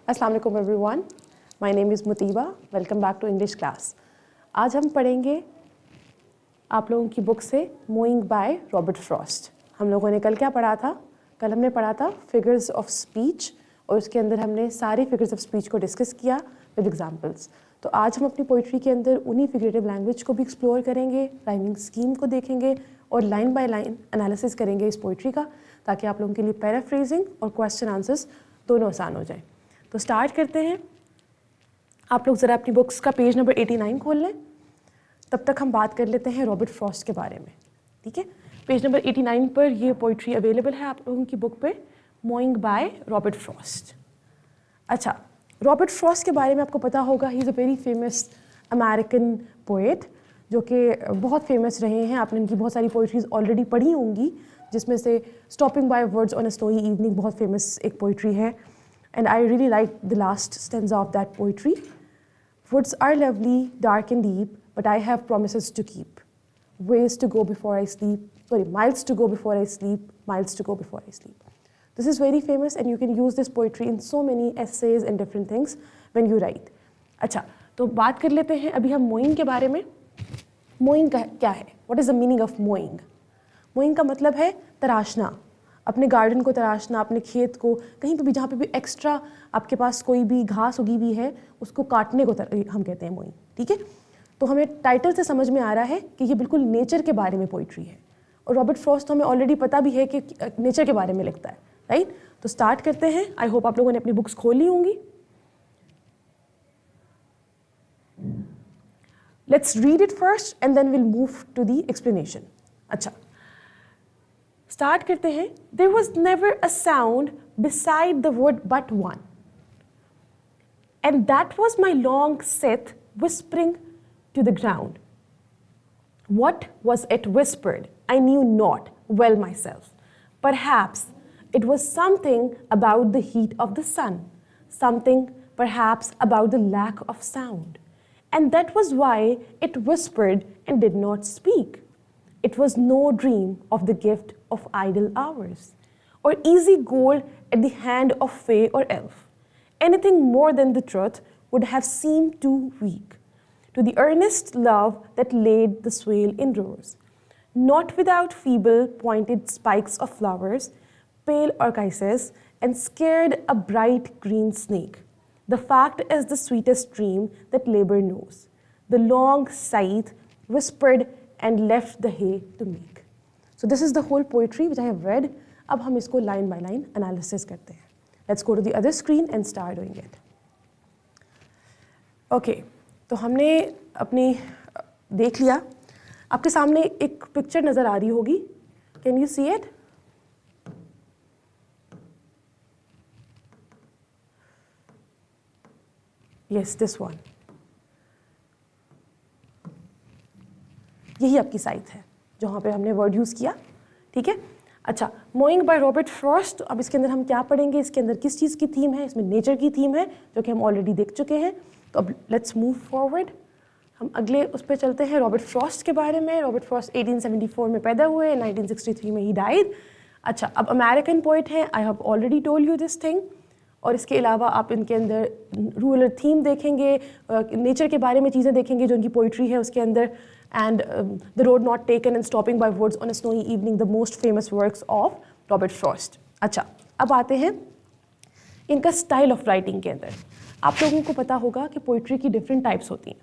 अस्सलाम वालेकुम everyone, my name is Mutiba. Welcome back to English class. आज हम पढ़ेंगे आप लोगों की बुक से मोइंग बाय रॉबर्ट फ्रॉस्ट। हम लोगों ने कल क्या पढ़ा था? कल हमने पढ़ा था फिगर्स ऑफ स्पीच और उसके अंदर हमने सारे फिगर्स ऑफ स्पीच को डिस्कस किया विद एग्जांपल्स। तो आज हम अपनी पोइट्री के अंदर उन्हीं फिगरेटिव लैंग्वेज को भी एक्सप्लोर करेंगे, राइमिंग स्कीम को देखेंगे और लाइन बाय लाइन एनालिसिस करेंगे इस पोइट्री का, ताकि आप लोगों के लिए पैराफ्रेजिंग और क्वेश्चन आंसर्स दोनों आसान हो जाए। तो स्टार्ट करते हैं। आप लोग ज़रा अपनी बुक्स का पेज नंबर 89 खोल लें। तब तक हम बात कर लेते हैं रॉबर्ट फ्रॉस्ट के बारे में। ठीक है, पेज नंबर 89 पर ये पोइट्री अवेलेबल है आप लोगों की बुक पे, मोइंग बाय रॉबर्ट फ्रॉस्ट। अच्छा, रॉबर्ट फ्रॉस्ट के बारे में आपको पता होगा, he is a very famous American poet जो कि बहुत फेमस रहे हैं। आपने इनकी बहुत सारी पोइट्रीज ऑलरेडी पढ़ी होंगी, जिसमें से stopping by words on a snowy evening बहुत फेमस एक पोइट्री है। And I really like the last stanza of that poetry. Woods are lovely, dark and deep, but I have promises to keep. Ways to go before I sleep. Sorry, miles to go before I sleep, miles to go before I sleep. This is very famous and you can use this poetry in so many essays and different things when you write. अच्छा, तो बात कर लेते हैं अभी हम moving के बारे में। मोइंग क्या है? What is the meaning of moving? Moving का मतलब है तराशना, अपने गार्डन को तराशना, अपने खेत को, कहीं पे भी जहाँ पे भी एक्स्ट्रा आपके पास कोई भी घास उगी हुई है उसको काटने को हम कहते हैं मोइंग। ठीक है, तो हमें टाइटल से समझ में आ रहा है कि ये बिल्कुल नेचर के बारे में पोइट्री है और रॉबर्ट फ्रॉस्ट हमें ऑलरेडी पता भी है कि नेचर के बारे में लिखता है, राइट? तो स्टार्ट करते हैं। आई होप आप लोगों ने अपनी बुक्स खोली होंगी। Let's read it first and then will move to the explanation. अच्छा, स्टार्ट करते हैं। There was never a sound beside the wood but one, and that was my long Scythe whispering to the ground. What was it whispered? I knew not well myself. Perhaps it was something about the heat of the sun, something perhaps about the lack of sound, and that was why it whispered and did not speak. It was no dream of the gift of idle hours, or easy gold at the hand of fay or elf. Anything more than the truth would have seemed too weak to the earnest love that laid the swale in rows, not without feeble pointed spikes of flowers, pale orchises, and scared a bright green snake. The fact is the sweetest dream that labor knows. The long scythe whispered and left the hay to make. So this is the whole poetry which I have read. अब हम इसको line by line analysis करते हैं. Let's go to the other screen and start doing it. Okay, तो हमने अपनी देख लिया। आपके सामने एक पिक्चर नज़र आ रही होगी। Can you see it? Yes, this one. यही आपकी साइट है जहाँ पे हमने वर्ड यूज़ किया। ठीक है, अच्छा, मोइंग बाय रॉबर्ट फ्रॉस्ट। अब इसके अंदर हम क्या पढ़ेंगे? इसके अंदर किस चीज़ की थीम है? इसमें नेचर की थीम है, जो कि हम ऑलरेडी देख चुके हैं। तो अब लेट्स मूव फॉरवर्ड, हम अगले उस पर चलते हैं, रॉबर्ट फ्रॉस्ट के बारे में। रॉबर्ट फ्रॉस्ट 1874 में पैदा हुए, 1963 में ही डाइड। अच्छा, अब अमेरिकन पोइट हैं, I have already told you this thing. और इसके अलावा आप इनके अंदर रूरल थीम देखेंगे, नेचर के बारे में चीज़ें देखेंगे जो इनकी पोइट्री है उसके अंदर। And The Road Not Taken and Stopping by Woods on a Snowy Evening, the most famous works of Robert Frost. अच्छा, अब आते हैं इनका स्टाइल ऑफ राइटिंग के अंदर। आप लोगों को पता होगा कि पोइट्री की डिफरेंट टाइप्स होती हैं।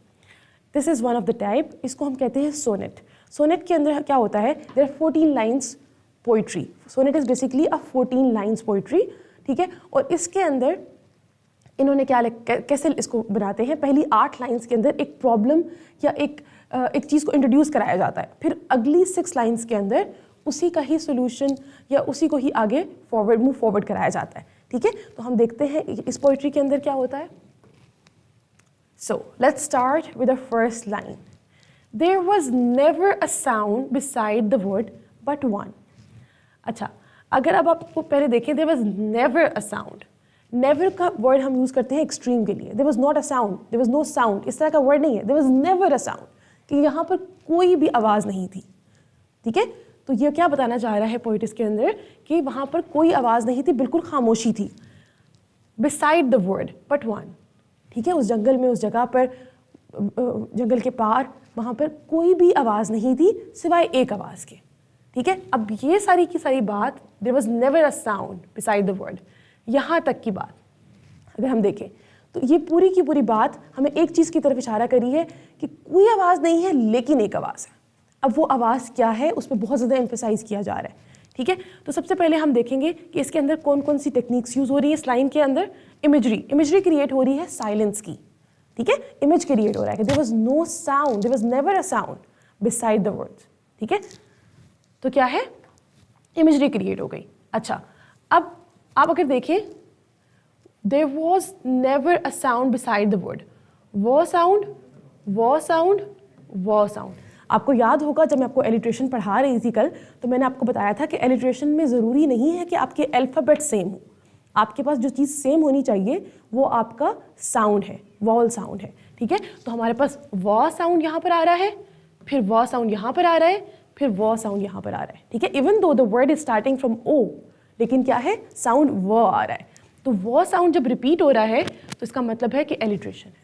This is one of the type, इसको हम कहते हैं सोनेट। सोनेट के अंदर क्या होता है? There are 14 lines poetry. Sonnet is basically a 14 lines poetry. ठीक है, और इसके अंदर इन्होंने क्या कैसे इसको बनाते हैं? पहली 8 लाइन्स के अंदर एक प्रॉब्लम या एक चीज़ को इंट्रोड्यूस कराया जाता है, फिर अगली 6 लाइन्स के अंदर उसी का ही सोल्यूशन या उसी को ही आगे मूव फॉरवर्ड कराया जाता है। ठीक है, तो हम देखते हैं इस पोइट्री के अंदर क्या होता है। So let's start with the first line. There was never a sound beside the word but one. अच्छा, अगर अब आपको पहले देखें, देयर वॉज नेवर अ साउंड। नेवर का वर्ड हम यूज़ करते हैं एक्सट्रीम के लिए। There was not a sound, there was no sound, इस तरह का वर्ड नहीं है। There was never a sound, कि यहाँ पर कोई भी आवाज़ नहीं थी। ठीक है, तो ये क्या बताना चाह रहा है पोइट इसके अंदर कि वहाँ पर कोई आवाज़ नहीं थी, बिल्कुल खामोशी थी। beside the word but one. ठीक है, उस जंगल में, उस जगह पर, जंगल के पार, वहाँ पर कोई भी आवाज़ नहीं थी सिवाय एक आवाज़ के. ठीक है, अब ये सारी की सारी बात, there was never a sound beside the word. यहाँ तक की बात अगर हम देखें तो ये पूरी की पूरी बात हमें एक चीज़ की तरफ इशारा करी है कि कोई आवाज़ नहीं है लेकिन एक आवाज़ है. अब वो आवाज़ क्या है उस पर बहुत ज़्यादा एम्फेसाइज किया जा रहा है. ठीक है, तो सबसे पहले हम देखेंगे कि इसके अंदर कौन कौन सी टेक्निक्स यूज़ हो रही है. इस लाइन के अंदर इमेजरी क्रिएट हो रही है साइलेंस की. ठीक है, इमेज क्रिएट हो रहा है कि there was no sound, there was never a sound beside the words. ठीक है, तो क्या है, इमेजरी क्रिएट हो गई. अच्छा, अब आप अगर देखें, there was never a sound beside the word. वो साउंड. आपको याद होगा जब मैं आपको एलिट्रेशन पढ़ा रही थी कल, तो मैंने आपको बताया था कि एलिट्रेशन में ज़रूरी नहीं है कि आपके अल्फ़ाबेट सेम हो. आपके पास जो चीज़ सेम होनी चाहिए वो आपका साउंड है, वॉल साउंड है. ठीक है, तो हमारे पास वॉ साउंड यहाँ पर आ रहा है, फिर वॉ साउंड यहाँ पर आ रहा है, फिर वॉ साउंड यहाँ पर आ रहा है. ठीक है, even though the word is starting from O, लेकिन क्या है, साउंड वो आ रहा है. तो वो साउंड जब रिपीट हो रहा है तो इसका मतलब है कि एलिट्रेशन है.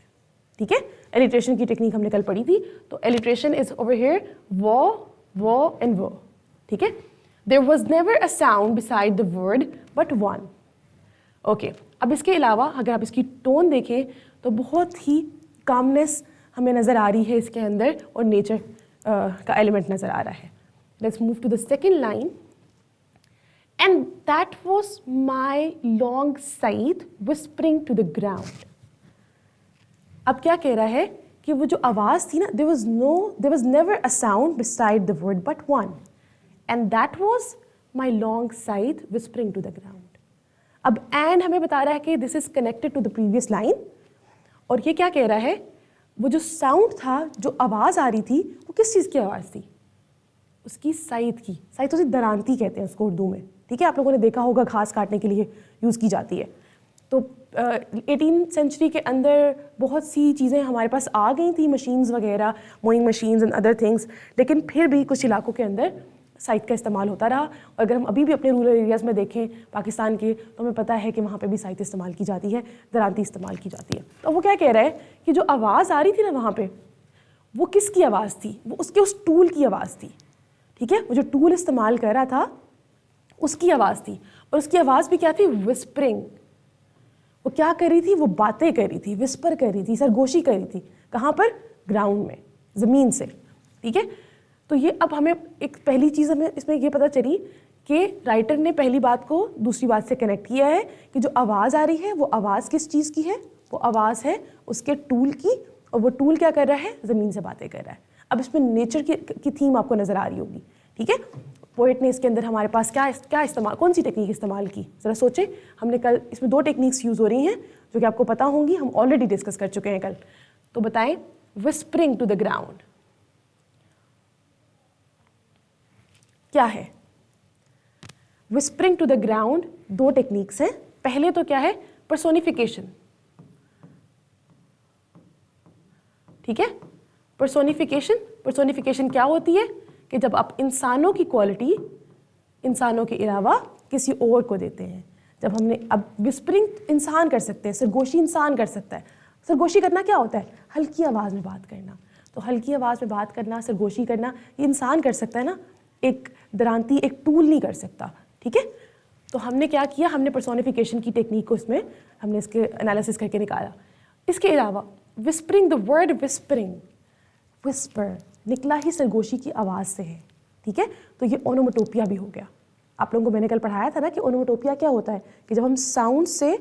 ठीक है, एलिट्रेशन की टेक्निक हमने कल पढ़ी थी. तो एलिट्रेशन इज ओवर हियर वो एंड वो. ठीक है, there was never a sound beside the word but one. Okay, अब इसके अलावा अगर आप इसकी टोन देखें तो बहुत ही कामनेस हमें नज़र आ रही है इसके अंदर, और नेचर का एलिमेंट नज़र आ रहा है. Let's move to the second line. And that was my long scythe whispering to the ground. अब क्या कह रहा है कि वो जो आवाज़ थी ना, there was never a sound beside the word but one. And that was my long scythe whispering to the ground. अब and हमें बता रहा है कि this is connected to the previous line. और ये क्या कह रहा है, वो जो साउंड था, जो आवाज़ आ रही थी, वो किस चीज़ की आवाज़ थी, उसकी साइद की. साइद तो दरांती कहते हैं उसको उर्दू में. ठीक है, आप लोगों ने देखा होगा घास काटने के लिए यूज़ की जाती है. तो 18th सेंचुरी के अंदर बहुत सी चीज़ें हमारे पास आ गई थी, मशीन्स वगैरह, moving machines and other things, लेकिन फिर भी कुछ इलाकों के अंदर साइद का इस्तेमाल होता रहा. और अगर हम अभी भी अपने रूरल एरियाज़ में देखें पाकिस्तान के, तो हमें पता है कि वहाँ पे भी साइद इस्तेमाल की जाती है, दरांती इस्तेमाल की जाती है. तो वो क्या कह रहा है कि जो आवाज़ आ रही थी ना वहाँ पर, वो किसकी आवाज़ थी, वो उसके उस टूल की आवाज़ थी. ठीक है, वो जो टूल इस्तेमाल कर रहा था उसकी आवाज़ थी. और उसकी आवाज़ भी क्या थी, विस्परिंग. वो क्या कर रही थी, वो बातें कर रही थी, विस्पर कर रही थी, सरगोशी कर रही थी. कहाँ पर, ग्राउंड में, ज़मीन से. ठीक है, तो ये अब हमें एक पहली चीज़ हमें इसमें ये पता चली कि राइटर ने पहली बात को दूसरी बात से कनेक्ट किया है कि जो आवाज़ आ रही है वो आवाज़ किस चीज़ की है, वो आवाज़ है उसके टूल की. और वो टूल क्या कर रहा है, ज़मीन से बातें कर रहा है. अब इसमें नेचर की थीम आपको नज़र आ रही होगी. ठीक है, पोएट ने इसके अंदर हमारे पास क्या इस्तेमाल, कौन सी टेक्निक इस्तेमाल की, ज़रा सोचें. हमने कल इसमें 2 टेक्निक्स यूज़ हो रही हैं जो कि आपको पता होंगी, हम ऑलरेडी डिस्कस कर चुके हैं कल. तो बताएं, विस्परिंग टू द ग्राउंड क्या है. Whispering to the ground 2 techniques हैं. पहले तो क्या है, पर्सोनिफिकेशन. ठीक है, पर्सोनिफिकेशन क्या होती है कि जब आप इंसानों की क्वालिटी इंसानों के अलावा किसी और को देते हैं. जब हमने, अब विस्परिंग इंसान कर सकते हैं, सरगोशी इंसान कर सकता है. सरगोशी करना क्या होता है, हल्की आवाज़ में बात करना. तो हल्की आवाज़ में बात करना, सरगोशी करना, ये इंसान कर सकता है ना, एक दरांती, एक टूल नहीं कर सकता. ठीक है, तो हमने क्या किया, हमने पर्सोनिफिकेशन की टेक्निक को इसमें हमने इसके एनालिसिस करके निकाला. इसके अलावा whispering, the word whispering, whisper निकला ही सरगोशी की आवाज़ से है. ठीक है, तो ये ओनोमोटोपिया भी हो गया. आप लोगों को मैंने कल पढ़ाया था ना कि ओनोमोटोपिया क्या होता है, कि जब हम साउंड से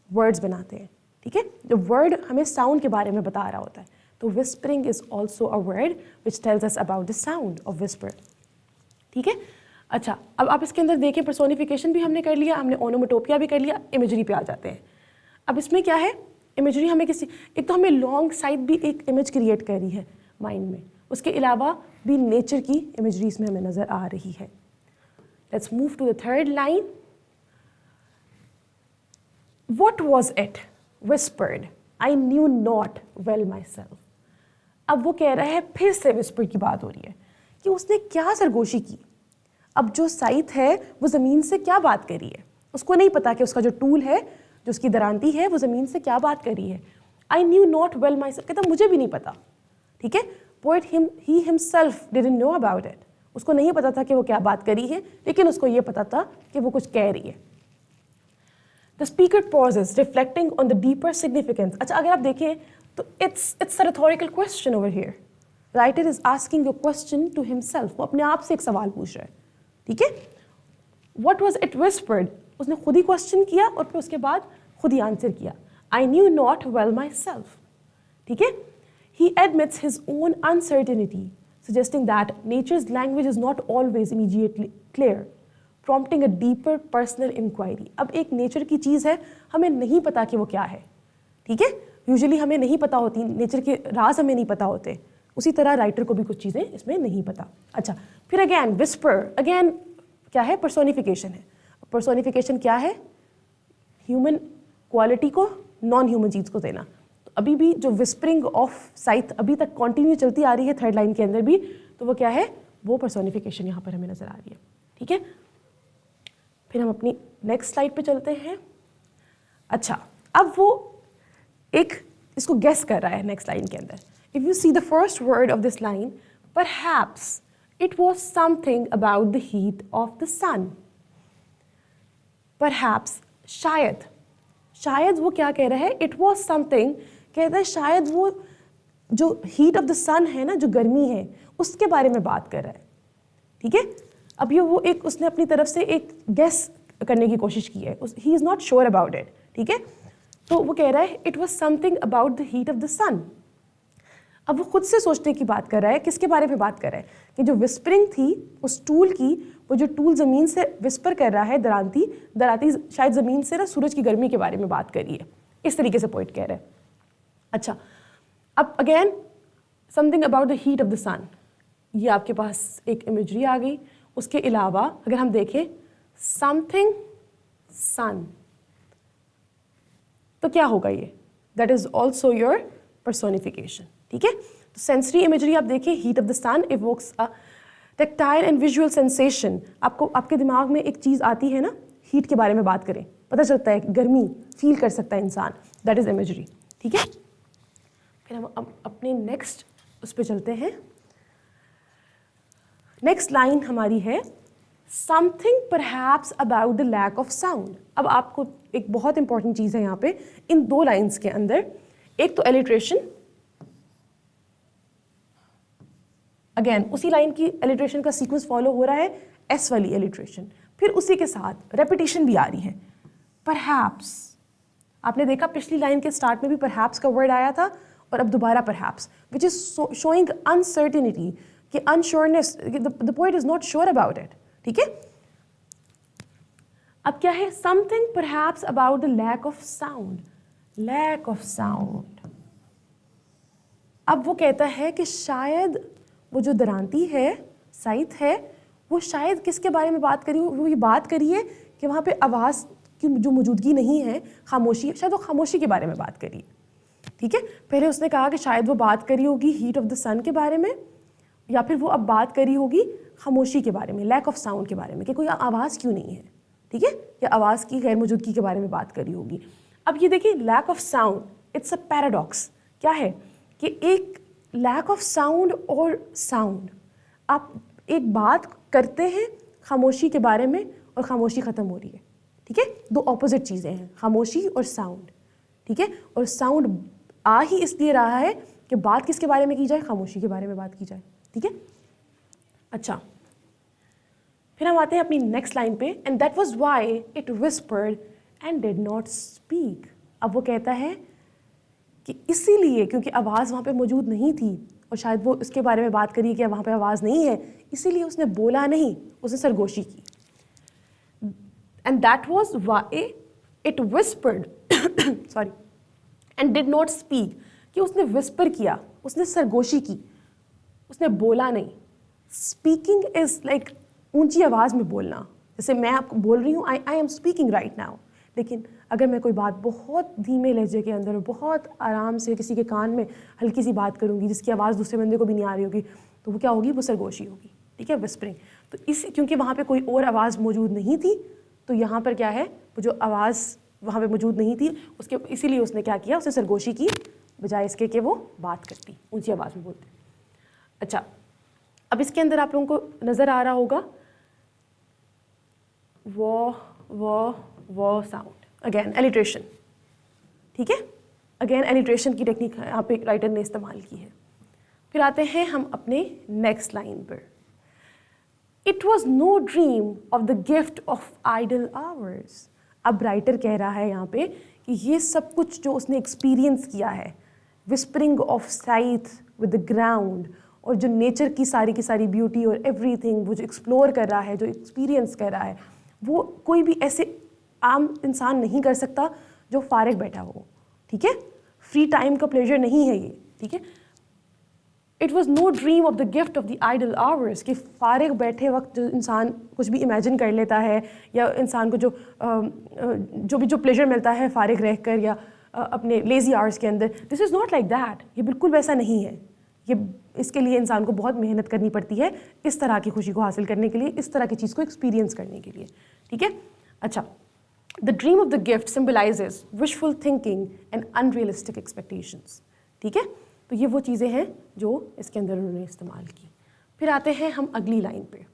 वर्ड्स बनाते हैं. ठीक है, जो वर्ड हमें साउंड के बारे में बता रहा होता है. तो whispering is also a word which tells us about the sound of whisper. ठीक है, अच्छा, अब आप इसके अंदर देखें, पर्सोनिफिकेशन भी हमने कर लिया, हमने ओनोमोटोपिया भी कर लिया. इमेजरी पे आ जाते हैं. अब इसमें क्या है, इमेजरी हमें एक तो हमें लॉन्ग साइड भी एक इमेज क्रिएट करी है माइंड में, उसके अलावा भी नेचर की इमेजरी इसमें हमें नज़र आ रही है. Let's move to the third line. What was it whispered? I knew not well myself. अब वो कह रहा है, फिर से विस्पर की बात हो रही है कि उसने क्या सरगोशी की. अब जो साइथ है वो ज़मीन से क्या बात कर रही है, उसको नहीं पता कि उसका जो टूल है जो उसकी दरांती है वो ज़मीन से क्या बात कर रही है? I knew not well my self, कहता मुझे भी नहीं पता, ठीक है। Poet he himself didn't know about it, उसको नहीं पता था कि वो क्या बात कर रही है, लेकिन उसको ये पता था कि वो कुछ कह रही है। The speaker pauses reflecting on the deeper significance. अच्छा, अगर आप देखें तो it's a rhetorical question over here. Writer is asking a question to himself, वो अपने आप से एक सवाल पूछ रहा है, ठीक है। व्हाट वाज इट विस्पर्ड, उसने खुद ही क्वेश्चन किया और फिर उसके बाद खुद ही आंसर किया। I knew not well my self, ठीक है। He admits his own uncertainty, suggesting that nature's language is not always immediately clear, prompting a deeper personal inquiry. अब एक नेचर की चीज़ है, हमें नहीं पता कि वो क्या है, ठीक है। यूजुअली हमें नहीं पता होती, नेचर के राज हमें नहीं पता होते, उसी तरह राइटर को भी कुछ चीज़ें इसमें नहीं पता। अच्छा, फिर अगेन विस्पर, अगेन क्या है? पर्सोनिफिकेशन है। पर्सोनिफिकेशन क्या है? ह्यूमन क्वालिटी को नॉन ह्यूमन चीज़ को देना। तो अभी भी जो विस्परिंग ऑफ साइथ अभी तक कंटिन्यू चलती आ रही है थर्ड लाइन के अंदर भी, तो वो क्या है? वो पर्सोनिफिकेशन यहाँ पर हमें नजर आ रही है, ठीक है। फिर हम अपनी नेक्स्ट स्लाइड पे चलते हैं। अच्छा, अब वो एक इसको गेस कर रहा है नेक्स्ट लाइन के अंदर। If you see the first word of this line, perhaps it was something about the heat of the sun. Perhaps, शायद, शायद वो क्या कह रहा है? इट वॉज समथिंग, कहता है शायद वो जो हीट ऑफ द सन है ना, जो गर्मी है, उसके बारे में बात कर रहा है, ठीक है। अब ये वो एक उसने अपनी तरफ से एक गेस करने की कोशिश की है, he is not sure about it, ठीक है। तो वो कह रहा है it was something about the heat of the sun. अब वो खुद से सोचने की बात कर रहा है, किसके बारे में बात कर रहा है? कि जो विस्परिंग थी उस टूल की, वो जो टूल ज़मीन से विस्पर कर रहा है, दरांती दराती शायद ज़मीन से ना सूरज की गर्मी के बारे में बात कर रही है, इस तरीके से पोइट कह रहा है। अच्छा, अब again something about the heat of the sun, ये आपके पास एक इमेजरी आ गई। उसके अलावा अगर हम देखें समथिंग सन, तो क्या होगा ये? That is also your personification, ठीक है। तो सेंसरी इमेजरी आप देखिए, heat of the sun evokes a tactile and visual sensation. आपको आपके दिमाग में एक चीज़ आती है ना, हीट के बारे में बात करें, पता चलता है गर्मी फील कर सकता है इंसान, दैट इज इमेजरी, ठीक है। फिर हम अपने नेक्स्ट उस पर चलते हैं। नेक्स्ट लाइन हमारी है something perhaps about the lack of sound. अब आपको एक बहुत इंपॉर्टेंट चीज़ है यहाँ पे इन दो लाइन्स के अंदर, एक तो एलिट्रेशन, अगेन उसी लाइन की एलिट्रेशन का सीक्वेंस फॉलो हो रहा है, एस वाली एलिट्रेशन, फिर उसी के साथ रेपिटेशन भी आ रही है। परहैप्स, आपने देखा पिछली लाइन के स्टार्ट में भी परहैप्स का वर्ड आया था और अब दोबारा perhaps, which is showing uncertainty, कि unsureness, the poet is not sure about it, ठीक है। अब क्या है? Something perhaps about the lack of sound, lack of sound. अब वो कहता है कि शायद वो जो दरांती है, साइथ है, वो शायद किसके बारे में बात करी? वो ये बात करी है कि वहाँ पे आवाज़ की जो मौजूदगी नहीं है, खामोशी, शायद वो खामोशी के बारे में बात करी है, ठीक है। पहले उसने कहा कि शायद वो बात करी होगी हीट ऑफ द सन के बारे में, या फिर वो अब बात करी होगी खामोशी के बारे में, लैक ऑफ साउंड के बारे में, कि कोई आवाज़ क्यों नहीं है, ठीक है, या आवाज़ की गैर मौजूदगी के बारे में बात करी होगी। अब ये देखिए, lack of sound, it's a paradox. क्या है कि एक लैक ऑफ साउंड और साउंड, आप एक बात करते हैं खामोशी के बारे में और खामोशी ख़त्म हो रही है, ठीक है। दो ऑपोजिट चीज़ें हैं, खामोशी और साउंड, ठीक है। और साउंड आ ही इसलिए रहा है कि बात किसके बारे में की जाए? खामोशी के बारे में बात की जाए, ठीक है। अच्छा, फिर हम आते हैं अपनी नेक्स्ट लाइन पे, and that was why it whispered and did not speak. अब वो कहता है कि इसीलिए, क्योंकि आवाज़ वहाँ पे मौजूद नहीं थी और शायद वो इसके बारे में बात करी कि वहाँ पे आवाज़ नहीं है, इसीलिए उसने बोला नहीं, उसने सरगोशी की। And that was why it whispered sorry and did not speak, कि उसने विस्पर किया, उसने सरगोशी की, उसने बोला नहीं। स्पीकिंग इज़ लाइक ऊंची आवाज़ में बोलना, जैसे मैं आपको बोल रही हूँ, I am speaking right now, लेकिन अगर मैं कोई बात बहुत धीमे लहजे के अंदर बहुत आराम से किसी के कान में हल्की सी बात करूँगी जिसकी आवाज़ दूसरे बंदे को भी नहीं आ रही होगी, तो वो क्या होगी? वो सरगोशी होगी, ठीक है, विस्परिंग। तो इस क्योंकि वहाँ पे कोई और आवाज़ मौजूद नहीं थी, तो यहाँ पर क्या है, वो जो आवाज़ वहाँ पे मौजूद नहीं थी, उसके इसीलिए उसने क्या किया, उसने सरगोशी की बजाय इसके कि वो बात करती, ऊंची आवाज़ में बोलती। अच्छा, अब इसके अंदर आप लोगों को नज़र आ रहा होगा वो साउंड, अगेन एलिट्रेशन, ठीक है, अगेन एलिट्रेशन की टेक्निक यहाँ पे राइटर ने इस्तेमाल की है। फिर आते हैं हम अपने नेक्स्ट लाइन पर। It was no dream of the gift of idle hours. अब राइटर कह रहा है यहाँ पे कि ये सब कुछ जो उसने एक्सपीरियंस किया है, विस्परिंग ऑफ साइथ विद द ग्राउंड, और जो नेचर की सारी ब्यूटी और एवरीथिंग वो जो एक्सप्लोर कर रहा है, जो एक्सपीरियंस कर रहा है, वो कोई भी ऐसे आम इंसान नहीं कर सकता जो फारिग बैठा हो, ठीक है, फ्री टाइम का प्लेजर नहीं है ये, ठीक है। It was no dream of the gift of the idle hours, कि फारिग बैठे वक्त जो इंसान कुछ भी इमेजिन कर लेता है, या इंसान को जो प्लेजर मिलता है फारिग रहकर या अपने लेजी आवर्स के अंदर, this is not like that. ये बिल्कुल वैसा नहीं है। ये इसके लिए इंसान को बहुत मेहनत करनी पड़ती है इस तरह की खुशी को हासिल करने के लिए, इस तरह की चीज़ को एक्सपीरियंस करने के लिए, ठीक है। अच्छा, the dream of the gift symbolises wishful thinking and unrealistic expectations, ठीक है। तो ये वो चीज़ें हैं जो इसके अंदर उन्होंने इस्तेमाल की। फिर आते हैं हम अगली लाइन पे,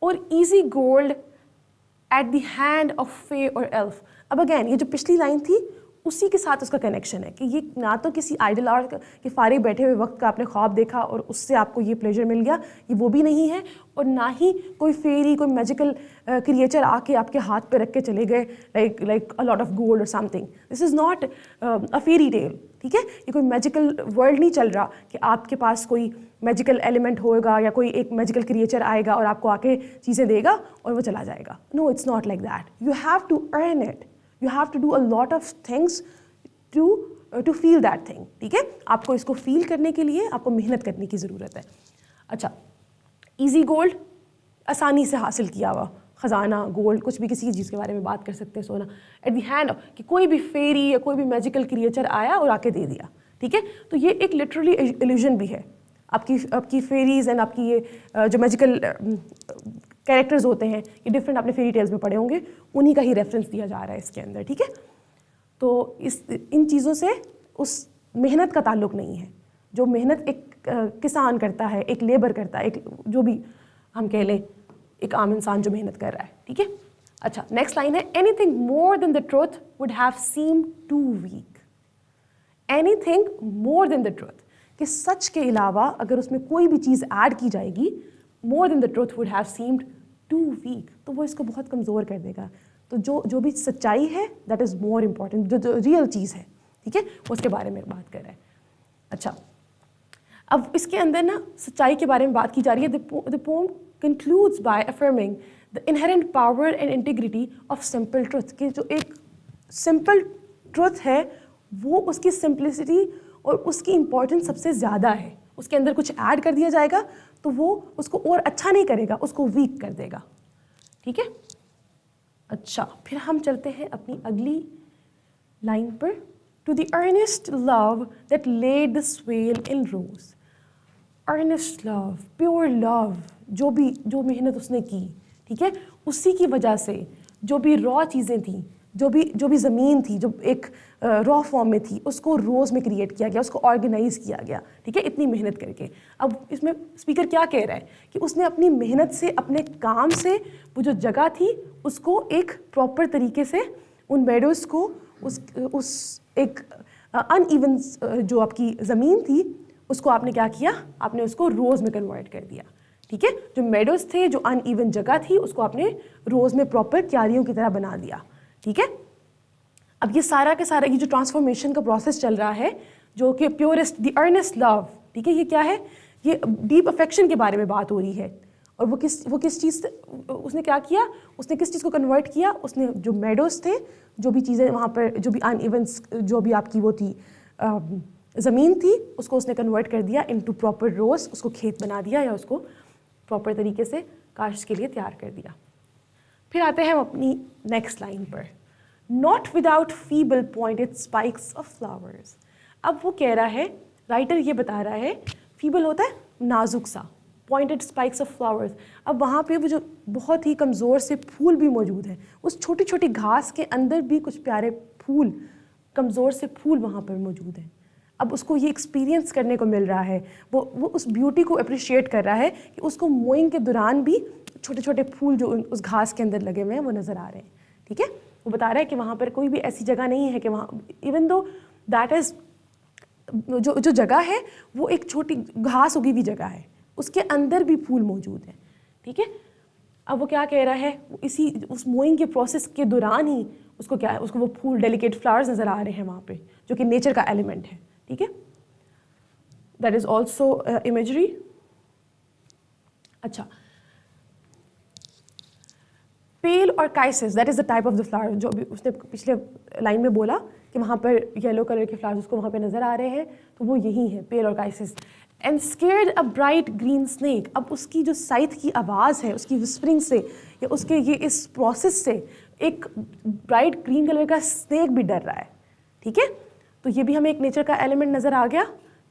और easy gold at the hand of फे और एल्फ। अब अगेन ये जो पिछली लाइन थी उसी के साथ उसका कनेक्शन है कि ये ना तो किसी आइडल आर्ट के फारिग बैठे हुए वक्त का आपने ख्वाब देखा और उससे आपको ये प्लेजर मिल गया, ये वो भी नहीं है, और ना ही कोई फेरी, कोई मैजिकल क्रिएचर आके आपके हाथ पे रख के चले गए like a lot of gold और something. This is not a fairy tale, ठीक है। ये कोई मैजिकल वर्ल्ड नहीं चल रहा कि आपके पास कोई मैजिकल एलिमेंट होगा या कोई एक मैजिकल क्रिएचर आएगा और आपको आके चीज़ें देगा और वो चला जाएगा। No, it's not like that. You have to earn it, you have to do a lot of things to feel that thing, ठीक है। आपको इसको फील करने के लिए आपको मेहनत करने की ज़रूरत है। अच्छा, इजी गोल्ड, आसानी से हासिल किया हुआ ख़जाना, गोल्ड, कुछ भी किसी चीज़ के बारे में बात कर सकते हैं, सोना, एट द हैंड कि कोई भी फेरी या कोई भी मैजिकल क्रिएचर आया और आके दे दिया, ठीक है। तो ये एक लिटरली इल्यूजन भी है। आपकी फेरीज एंड आपकी ये जो मैजिकल कैरेक्टर्स होते हैं, ये डिफरेंट आपने फेरी टेल्स में पढ़े होंगे, उन्हीं का ही रेफरेंस दिया जा रहा है इसके अंदर, ठीक है। तो इन चीज़ों से उस मेहनत का ताल्लुक नहीं है जो मेहनत एक किसान करता है, एक लेबर करता है, एक जो भी हम कह लें एक आम इंसान जो मेहनत कर रहा है, ठीक है। अच्छा, नेक्स्ट लाइन है, anything more than the truth would have seem too weak. Anything more than the truth, कि सच के अलावा अगर उसमें कोई भी चीज़ ऐड की जाएगी, more than the truth would have seemed too weak, तो वो इसको बहुत कमज़ोर कर देगा। तो जो भी सच्चाई है दैट इज़ मोर इम्पॉर्टेंट, जो रियल चीज़ है, ठीक है, उसके बारे में बात कर रहा है। अच्छा, अब इसके अंदर ना सच्चाई के बारे में बात की जा रही है। The poem concludes by affirming the inherent power and integrity of simple truth, कि जो एक सिंपल ट्रुथ है वो उसकी सिंप्लिसिटी और उसकी इम्पोर्टेंस सबसे ज़्यादा है। उसके अंदर कुछ ऐड कर दिया जाएगा तो वो उसको और अच्छा नहीं करेगा, उसको वीक कर देगा, ठीक है। अच्छा, फिर हम चलते हैं अपनी अगली लाइन पर। To the earnest love that laid the swale in rows. Earnest love, pure love, जो मेहनत उसने की, ठीक है, उसी की वजह से जो भी रॉ चीज़ें थी, जो भी ज़मीन थी, जो एक रॉ फॉर्म में थी, उसको रोज़ में क्रिएट किया गया, उसको ऑर्गेनाइज किया गया, ठीक है, इतनी मेहनत करके। अब इसमें स्पीकर क्या कह रहा है कि उसने अपनी मेहनत से, अपने काम से वो जो जगह थी उसको एक प्रॉपर तरीके से, उन मेडोज़ को, उस एक अनइवन जो आपकी ज़मीन थी उसको आपने क्या किया, आपने उसको रोज़ में कन्वर्ट कर दिया, ठीक है। जो मेडोज़ थे, जो अनइवन जगह थी, उसको आपने रोज़ में प्रॉपर क्यारियों की तरह बना दिया, ठीक है। अब ये सारा के सारा ये जो ट्रांसफॉर्मेशन का प्रोसेस चल रहा है, जो कि प्योरेस्ट द अर्नेस्ट लव, ठीक है, ये क्या है, ये डीप अफेक्शन के बारे में बात हो रही है। और वो किस चीज़ से उसने क्या किया, उसने किस चीज़ को कन्वर्ट किया, उसने जो मेडोज़ थे, जो भी चीज़ें वहाँ पर, जो भी अनइवन्स, जो भी आपकी वो थी ज़मीन थी, उसको उसने कन्वर्ट कर दिया इनटू प्रॉपर रोज़, उसको खेत बना दिया या उसको प्रॉपर तरीके से काश्त के लिए तैयार कर दिया। फिर आते हैं हम अपनी नेक्स्ट लाइन पर, not without feeble pointed spikes of flowers. अब वो कह रहा है, राइटर ये बता रहा है, फीबल होता है नाजुक सा, पॉइंटेड स्पाइक्स ऑफ फ्लावर्स। अब वहाँ पे वो जो बहुत ही कमज़ोर से फूल भी मौजूद हैं, उस छोटी छोटी घास के अंदर भी कुछ प्यारे फूल, कमज़ोर से फूल वहाँ पर मौजूद हैं। अब उसको ये एक्सपीरियंस करने को मिल रहा है, वो उस ब्यूटी को अप्रिशिएट कर रहा है कि उसको मोइंग के दौरान भी छोटे छोटे फूल जो उस घास के अंदर लगे हुए हैं वो नज़र आ रहे हैं। ठीक है, वो बता रहा है कि वहाँ पर कोई भी ऐसी जगह नहीं है कि वहाँ, इवन दो दैट इज़ जो जगह है वो एक छोटी घास उगी हुई जगह है, उसके अंदर भी फूल मौजूद हैं। ठीक है, अब वो क्या कह रहा है, इसी उस मोइंग के प्रोसेस के दौरान ही उसको क्या है, उसको वो फूल डेलिकेट फ्लावर्स नज़र आ रहे हैं वहाँ पे, जो कि नेचर का एलिमेंट है। ठीक है, दैट इज़ ऑल्सो इमेजरी। अच्छा, pale orchises, that is the type of the flower, जो अभी उसने पिछले लाइन में बोला कि वहाँ पर येलो कलर के फ्लावर्स उसको वहाँ पे नज़र आ रहे हैं, तो वो यही है, pale orchises. And scared a bright green snake, अब उसकी जो साइथ की आवाज़ है, उसकी विस्परिंग से या उसके ये इस प्रोसेस से एक ब्राइट ग्रीन कलर का स्नेक भी डर रहा है। ठीक है, तो ये भी हमें एक नेचर का एलिमेंट नज़र आ गया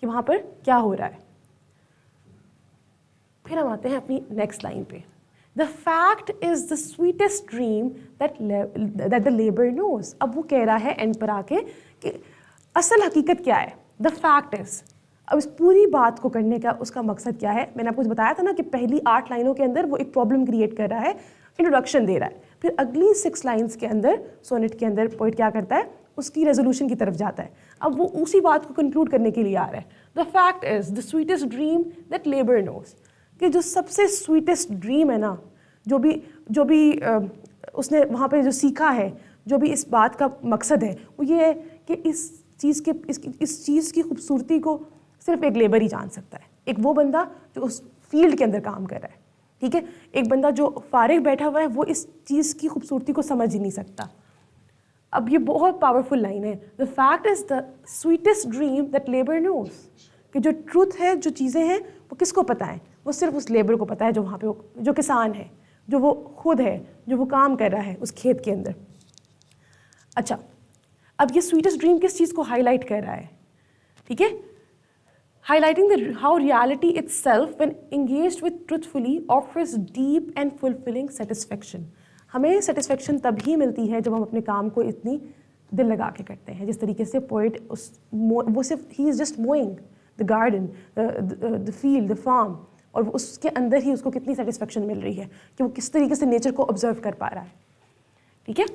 कि वहाँ पर क्या हो रहा है। फिर हम आते हैं अपनी नेक्स्ट लाइन पे। The fact is the sweetest dream that the labor knows. अब वो कह रहा है एंड पर आके कि असल हकीकत क्या है। The fact is, अब इस पूरी बात को करने का उसका मकसद क्या है। मैंने आपको बताया था ना कि पहली 8 लाइनों के अंदर वो एक प्रॉब्लम क्रिएट कर रहा है, इंट्रोडक्शन दे रहा है, फिर अगली 6 लाइन्स के अंदर सोनेट के अंदर पोइट क्या करता है, उसकी रेजोल्यूशन की तरफ जाता है। अब वो उसी बात को कंक्लूड करने के लिए आ रहा है। The fact is the sweetest dream that labour knows, कि जो सबसे स्वीटेस्ट ड्रीम है ना, जो भी उसने वहाँ पे जो सीखा है, जो भी इस बात का मकसद है, वो ये है कि इस चीज़ की खूबसूरती को सिर्फ एक लेबर ही जान सकता है। एक वो बंदा जो उस फील्ड के अंदर काम कर रहा है। ठीक है, एक बंदा जो फारिग बैठा हुआ है वो इस चीज़ की खूबसूरती को समझ ही नहीं सकता। अब ये बहुत पावरफुल लाइन है। The fact is the sweetest dream that labour knows, कि जो ट्रूथ है, जो चीज़ें हैं, वो किसको पता है, वो सिर्फ उस लेबर को पता है, जो वहाँ पे जो किसान है, जो वो खुद है, जो वो काम कर रहा है उस खेत के अंदर। अच्छा, अब ये स्वीटेस्ट ड्रीम किस चीज़ को हाईलाइट कर रहा है? ठीक है, highlighting how reality itself when engaged with truthfully offers deep and fulfilling satisfaction. हमें सेटिस्फेक्शन तभी मिलती है जब हम अपने काम को इतनी दिल लगा के करते हैं, जिस तरीके से पोइट वो सिर्फ ही is just mowing the garden, the field, the farm, और उसके अंदर ही उसको कितनी सेटिस्फेक्शन मिल रही है कि वो किस तरीके से नेचर को ऑब्जर्व कर पा रहा है। ठीक है,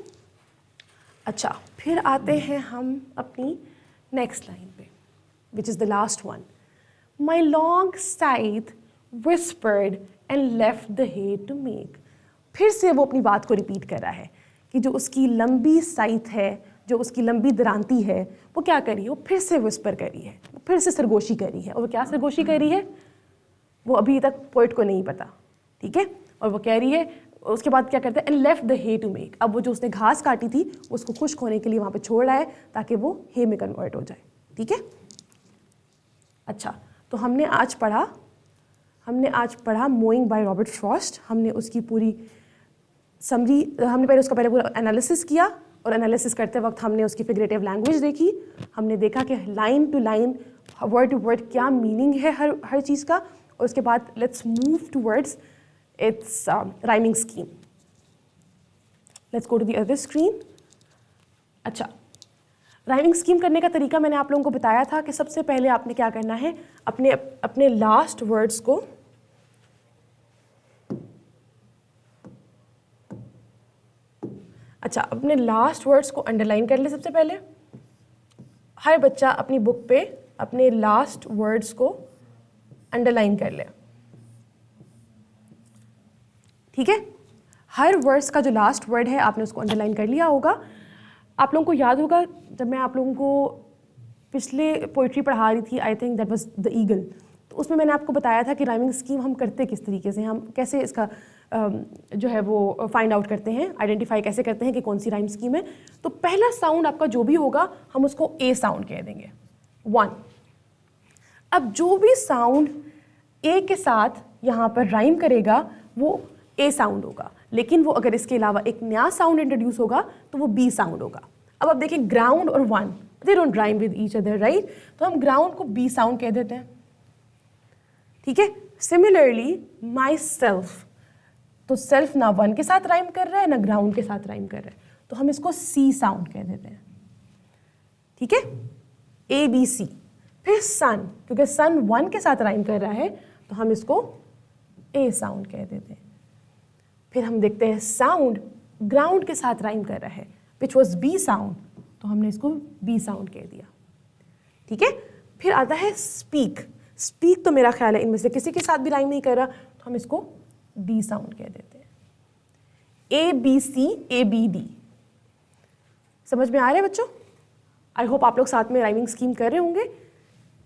अच्छा, फिर आते हैं हम अपनी नेक्स्ट लाइन पे, which is the last one. My long scythe whispered and left the hay to make. फिर से वो अपनी बात को रिपीट कर रहा है कि जो उसकी लंबी साइथ है, जो उसकी लंबी दरांती है, वो क्या कर रही है, वो फिर से विस्पर कर रही है, वो फिर से सरगोशी कर रही है। और वो क्या सरगोशी कर रही है, वो अभी तक पोइट को नहीं पता। ठीक है, और वो कह रही है, उसके बाद क्या करता है, and left the hay to make. अब वो जो उसने घास काटी थी उसको खुश्क होने के लिए वहाँ पे छोड़ रहा है ताकि वो हे में कन्वर्ट हो जाए। ठीक है, अच्छा, तो हमने आज पढ़ा मोइंग बाय रॉबर्ट फ्रॉस्ट। हमने उसकी पूरी समरी, हमने पहले पूरा एनालिसिस किया, और एनालिसिस करते वक्त हमने उसकी फिगरेटिव लैंग्वेज देखी। हमने देखा कि line to line, word to word क्या मीनिंग है हर चीज़ का, और उसके बाद let's move towards its rhyming scheme. Let's go to the other screen. अच्छा, राइमिंग स्कीम करने का तरीका मैंने आप लोगों को बताया था कि सबसे पहले आपने क्या करना है, अपने लास्ट वर्ड्स को अपने लास्ट वर्ड्स को अंडरलाइन कर ले। सबसे पहले हर बच्चा अपनी बुक पे अपने लास्ट वर्ड्स को अंडरलाइन कर ले। ठीक है, हर वर्ड्स का जो लास्ट वर्ड है आपने उसको अंडरलाइन कर लिया होगा। आप लोगों को याद होगा जब मैं आप लोगों को पिछले पोइट्री पढ़ा रही थी, I think that was the eagle, तो उसमें मैंने आपको बताया था कि राइमिंग स्कीम हम करते किस तरीके से, हम कैसे इसका जो है वो फाइंड आउट करते हैं, आइडेंटिफाई कैसे करते हैं कि कौन सी राइम स्कीम है। तो पहला साउंड आपका जो भी होगा हम उसको ए साउंड कह देंगे, 1। अब जो भी साउंड ए के साथ यहाँ पर राइम करेगा वो ए साउंड होगा, लेकिन वो अगर इसके अलावा एक नया साउंड इंट्रोड्यूस होगा तो वो बी साउंड होगा। अब आप देखिए, ग्राउंड और 1 they don't rhyme with each other, right? तो हम ग्राउंड को बी साउंड कह देते हैं। ठीक है, सिमिलरली माई सेल्फ, तो सेल्फ ना वन के साथ राइम कर रहा है ना ग्राउंड के साथ राइम कर रहा है, तो हम इसको सी साउंड कह देते हैं, ठीक है, ए बी सी। फिर सन, क्योंकि सन वन के साथ राइम कर रहा है तो हम इसको ए साउंड कह देते हैं। फिर हम देखते हैं साउंड ग्राउंड के साथ राइम कर रहा है, विच वॉज बी साउंड, तो हमने इसको बी साउंड कह दिया, ठीक है। फिर आता है स्पीक, स्पीक तो मेरा ख्याल है इनमें से किसी के साथ भी राइम नहीं कर रहा, तो हम इसको डी साउंड कह देते हैं। A B C A B D, समझ में आ रहा है बच्चों? आई होप आप लोग साथ में राइमिंग स्कीम कर रहे होंगे।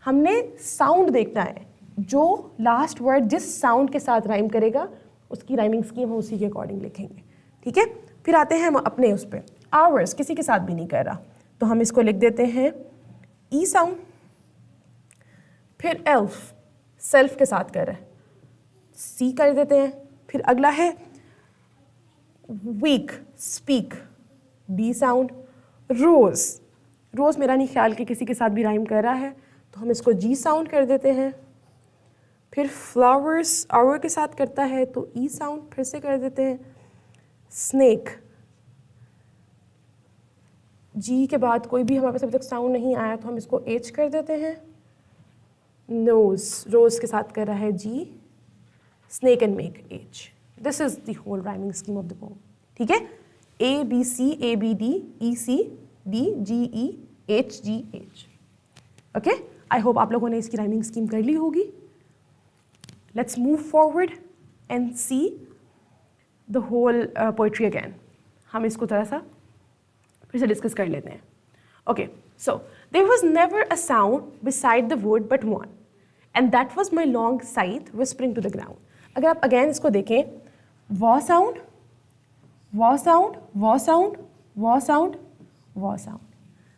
हमने साउंड देखना है, जो लास्ट वर्ड जिस साउंड के साथ राइम करेगा उसकी राइमिंग स्कीम हम उसी के अकॉर्डिंग लिखेंगे, ठीक है। फिर आते हैं हम अपने उस पर, आवर्स किसी के साथ भी नहीं कर रहा, तो हम इसको लिख देते हैं ई साउंड। फिर एल्फ, सेल्फ के साथ कर रहा है, सी कर देते हैं। फिर अगला है वीक, स्पीक, डी साउंड। रोज, रोज मेरा नहीं ख्याल कि किसी के साथ भी राइम कर रहा है, तो हम इसको जी साउंड कर देते हैं। फिर फ्लावर्स आवर के साथ करता है तो ई साउंड फिर से कर देते हैं। स्नेक, जी के बाद कोई भी हमारे पास अभी तक साउंड नहीं आया तो हम इसको एच कर देते हैं। नोज, रोज के साथ कर रहा है G, snake and make H. This is the whole rhyming scheme of the poem, ठीक है। A B C A B D E C D G E H G H, okay. I hope आप लोगों ने इसकी rhyming scheme कर ली होगी। Let's move forward and see the whole poetry again. हम इसको थोड़ा सा फिर से डिस्कस कर लेते हैं। Okay, so there was never a sound beside the wood but one and that was my long scythe whispering to the ground. अगर आप अगैन इसको देखें, वॉ साउंड, वॉ साउंड, वॉ साउंड, वॉ साउंड, वॉ साउंड।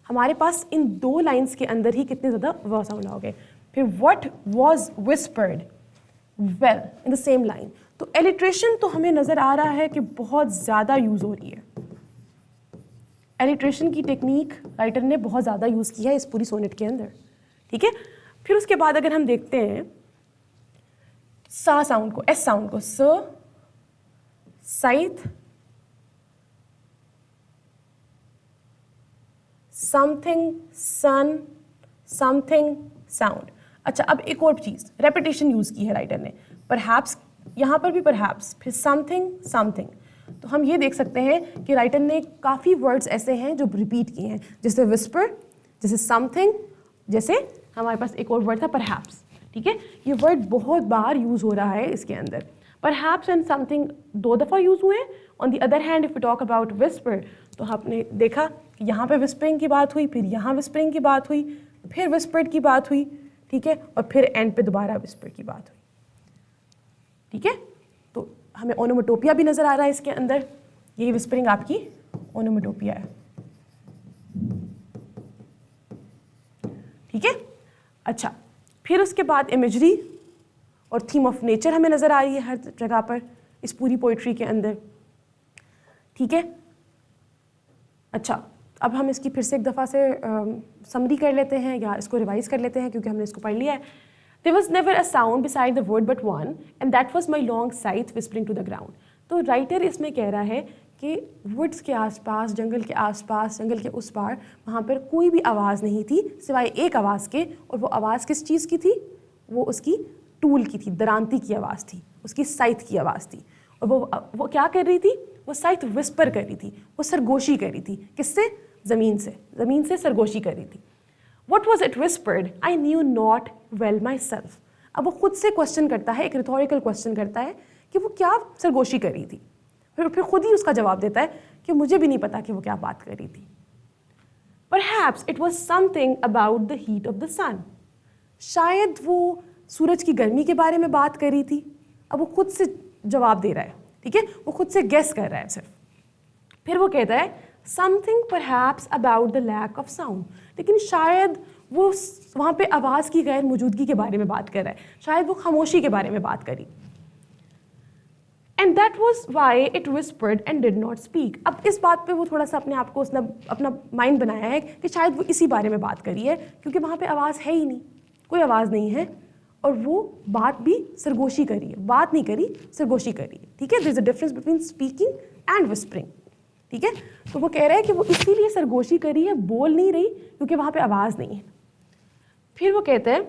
हमारे पास इन दो लाइन्स के अंदर ही कितने ज़्यादा वॉ साउंड आओगे। फिर what was whispered well in the same line. तो एलिट्रेशन तो हमें नज़र आ रहा है कि बहुत ज़्यादा यूज़ हो रही है। एलिट्रेशन की टेक्निक राइटर ने बहुत ज़्यादा यूज़ की है इस पूरी सोनेट के अंदर, ठीक है। फिर उसके बाद अगर हम देखते हैं सा साउंड को, एस साउंड को, स, साइथ, समथिंग, सन, समथिंग, साउंड। अच्छा, अब एक और चीज़, रेपिटेशन यूज़ की है राइटर ने, परहैप्स, यहाँ पर भी परहैप्स, फिर समथिंग, समथिंग। तो हम ये देख सकते हैं कि राइटर ने काफ़ी वर्ड्स ऐसे हैं जो रिपीट किए हैं, जैसे विस्पर, जैसे समथिंग, जैसे हमारे पास एक और वर्ड था परहैप्स, ठीक है। ये वर्ड बहुत बार यूज़ हो रहा है इसके अंदर। परहैप्स एंड समथिंग 2 दफ़ा यूज़ हुए। On the other hand if we talk about whisper, तो आपने देखा कि यहाँ पे विस्परिंग की बात हुई, फिर यहाँ विस्परिंग की बात हुई, फिर विस्पर्ड की बात हुई, ठीक है, और फिर एंड पे दोबारा विस्पर की बात हुई, ठीक है। तो हमें ओनोमेटोपिया भी नज़र आ रहा है इसके अंदर, यही विस्परिंग आपकी ओनोमेटोपिया है, ठीक है। अच्छा, फिर उसके बाद इमेजरी और थीम ऑफ नेचर हमें नज़र आ रही है हर जगह पर इस पूरी पोइट्री के अंदर, ठीक है। अच्छा, अब हम इसकी फिर से एक दफ़ा से समरी कर लेते हैं या इसको रिवाइज कर लेते हैं क्योंकि हमने इसको पढ़ लिया है। There was never a sound beside the wood but one, and that was my long scythe whispering to the ground. तो राइटर इसमें कह रहा है कि वुड्स के आसपास, जंगल के आसपास, जंगल के उस पार, वहाँ पर कोई भी आवाज़ नहीं थी सिवाय एक आवाज़ के, और वो आवाज़ किस चीज़ की थी? वो उसकी टूल की थी, दरांती की आवाज़ थी, उसकी साइथ की आवाज़ थी। और वो क्या कर रही थी? वो साइथ विस्पर कर रही थी, वो सरगोशी कर रही थी। किससे? ज़मीन से, ज़मीन से सरगोशी कर रही थी। What was it whispered? I knew not well myself. अब वो खुद से क्वेश्चन करता है, एक रिथोरिकल क्वेश्चन करता है कि वो क्या सरगोशी कर रही थी। फिर खुद ही उसका जवाब देता है कि मुझे भी नहीं पता कि वो क्या बात कर रही थी। Perhaps it was something about the heat of the sun. शायद वो सूरज की गर्मी के बारे में बात कर रही थी। अब वो खुद से जवाब दे रहा है, ठीक है, वो खुद से गेस कर रहा है सिर्फ। फिर वो कहता है something perhaps about the lack of sound, लेकिन शायद वो वहाँ पे आवाज़ की गैर मौजूदगी के बारे में बात कर रहा है, शायद वो खामोशी के बारे में बात करी। And that was why it whispered and did not speak. अब इस बात पे वो थोड़ा सा अपने आप को उसने अपना माइंड बनाया है कि शायद वो इसी बारे में बात करी है, क्योंकि वहाँ पे आवाज़ है ही नहीं, कोई आवाज़ नहीं है, और वो बात भी सरगोशी करी है, बात नहीं करी, सरगोशी करी है, ठीक है। There is a difference between speaking and whispering, ठीक है। तो वो कह रहा है कि वो इसीलिए सरगोशी करी है, बोल नहीं रही क्योंकि वहाँ पे आवाज़ नहीं है। फिर वो कहते हैं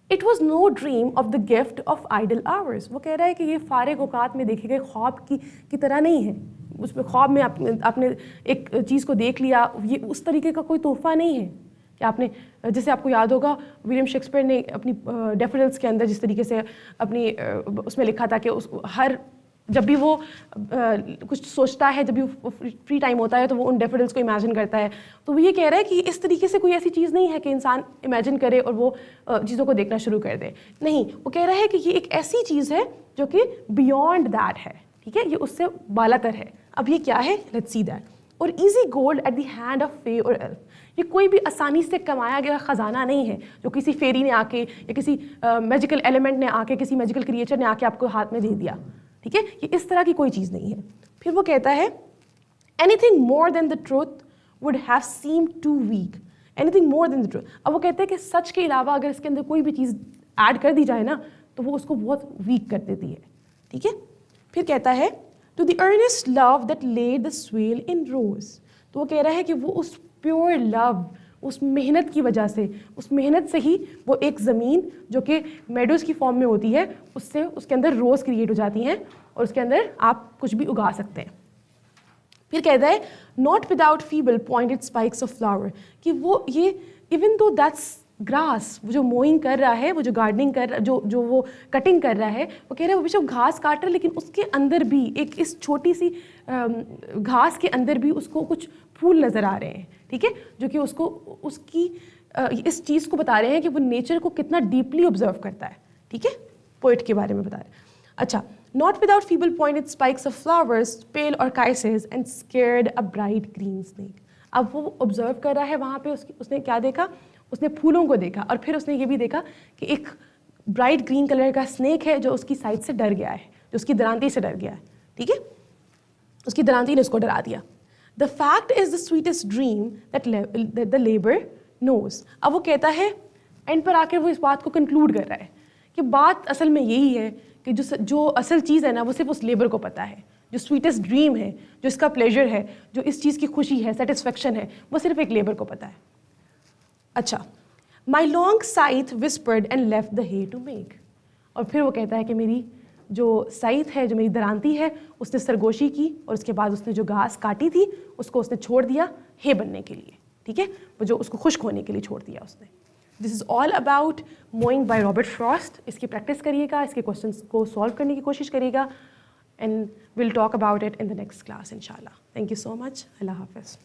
it was no dream of the gift of idle hours. वो कह रहा है कि ये फारिग औकात में देखे गए ख्वाब की तरह नहीं है। उसमें ख्वाब में आपने एक चीज़ को देख लिया, ये उस तरीके का कोई तोहफा नहीं है कि आपने, जैसे आपको याद होगा विलियम शेक्सपियर ने अपनी डैफोडिल्स के अंदर जिस तरीके से अपनी उसमें लिखा था कि उस हर जब भी वो कुछ सोचता है, जब भी वो फ्री टाइम होता है तो वो उन डैफोडिल्स को इमेजिन करता है। तो वो ये कह रहा है कि इस तरीके से कोई ऐसी चीज़ नहीं है कि इंसान इमेजिन करे और वो चीज़ों को देखना शुरू कर दे। नहीं, वो कह रहा है कि ये एक ऐसी चीज़ है जो कि बियॉन्ड दैट है, ठीक है, ये उससे बालातर है। अब ये क्या है, लेट्स सी दैट। और easy gold at the hand of फे और एल्फ, ये कोई भी आसानी से कमाया गया ख़जाना नहीं है जो किसी फेरी ने आके या किसी मैजिकल एलिमेंट ने आके, किसी मैजिकल क्रिएचर ने आके आपको हाथ में दे दिया, ठीक है। ये इस तरह की कोई चीज़ नहीं है। फिर वो कहता है anything more than the truth would have seem too weak, anything more than the truth. अब वो कहते हैं कि सच के अलावा अगर इसके अंदर कोई भी चीज़ ऐड कर दी जाए ना तो वो उसको बहुत वीक कर देती है, ठीक है। फिर कहता है to the earnest love that laid the swale in rows. तो वो कह रहा है कि वो उस प्योर लव, उस मेहनत की वजह से, उस मेहनत से ही वो एक ज़मीन जो कि मेडोज़ की फॉर्म में होती है उससे उसके अंदर रोज़ क्रिएट हो जाती हैं और उसके अंदर आप कुछ भी उगा सकते हैं। फिर कहता है not without feeble pointed spikes of flower, कि वो ये इवन दो दैट्स ग्रास, वो जो मोइंग कर रहा है, वो जो गार्डनिंग कर जो वो कटिंग कर रहा है, वो कह रहा है वो बेशक घास काट रहा है लेकिन उसके अंदर भी एक इस छोटी सी घास के अंदर भी उसको कुछ फूल नज़र आ रहे हैं, ठीक है, जो कि उसको उसकी इस चीज़ को बता रहे हैं कि वो नेचर को कितना डीपली ऑब्जर्व करता है, ठीक है, पोइट के बारे में बता रहे हैं। अच्छा, not without feeble pointed spikes of flowers pale orchises and scared a bright green snake. अब वो ऑब्जर्व कर रहा है वहाँ पे, उसने क्या देखा, उसने फूलों को देखा और फिर उसने ये भी देखा कि एक ब्राइट ग्रीन कलर का स्नेक है जो उसकी साइड से डर गया है, जो उसकी दरांती से डर गया है, ठीक है, उसकी दरांती ने उसको डरा दिया। The fact is the sweetest dream that the labour knows. अब वो कहता है एंड पर आकर वो इस बात को कंक्लूड कर रहा है कि बात असल में यही है कि जो असल चीज़ है ना वो सिर्फ उस लेबर को पता है, जो स्वीटेस्ट ड्रीम है, जो इसका प्लेजर है, जो इस चीज़ की खुशी है, सेटिस्फेक्शन है, वो सिर्फ एक लेबर को पता है। अच्छा, my long scythe whispered and left the hay to make. और फिर वो कहता है कि मेरी जो साइथ है, जो मेरी दरांती है, उसने सरगोशी की और उसके बाद उसने जो घास काटी थी उसको उसने छोड़ दिया हे बनने के लिए, ठीक है, वो जो उसको खुश्क होने के लिए छोड़ दिया उसने। This is all about mowing by Robert Frost. इसकी प्रैक्टिस करिएगा, इसके क्वेश्चंस को सॉल्व करने की कोशिश करिएगा and will talk about it in the next class इंशाल्लाह। Thank you so much. अल्लाह हाफ़िज़।